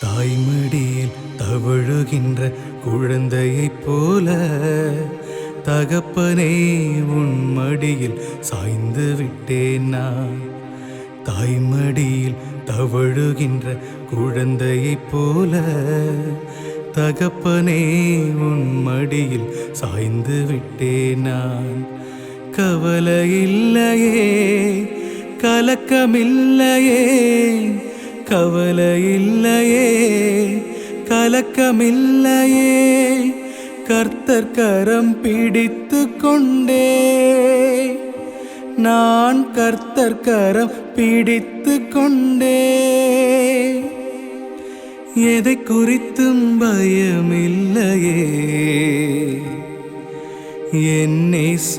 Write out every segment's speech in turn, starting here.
தாய்மடியில் தவழுகின்ற குழந்தையைப் போல தகப்பனே உன் மடியில் சாய்ந்து விட்டேன் நான். தாய்மடியில் தவழுகின்ற குழந்தையைப் போல தகப்பனே உன் மடியில் சாய்ந்து விட்டேன் நான். கவலையில்லையே கலக்கமில்லையே, கவலையில்லையே கலக்கமில்லையே, கர்த்தர் கரம் பிடித்து கொண்டே நான், கர்த்தர் கரம் பிடித்து கொண்டே. எதை குறித்தும் பயமில்லையே, என் நேச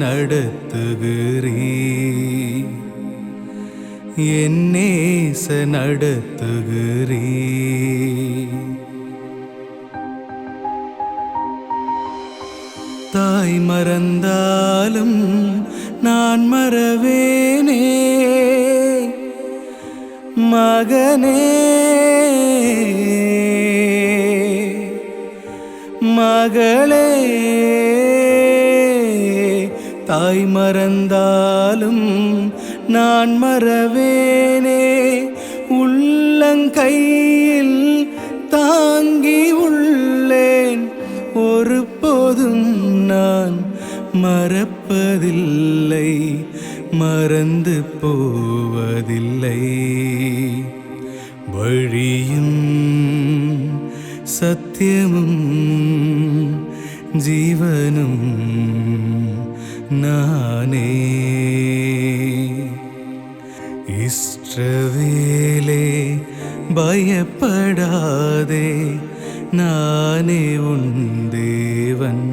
நடத்துகிறீர், என் நேச நடத்துகிறீர். தாய் மறந்தாலும் நான் மறவேனே, மகனே மகளே. தாய் மறந்தாலும் நான் மறவேனே, உள்ளங்கையில் தாங்கி உள்ளேன், ஒருபோதும் நான் மறப்பதில்லை, மறந்து போவதில்லை. வழியும் சத்தியமும் ஜீவனும் நானே. இஸ்ரவேலே பயப்படாதே, நானே உன் தேவன்.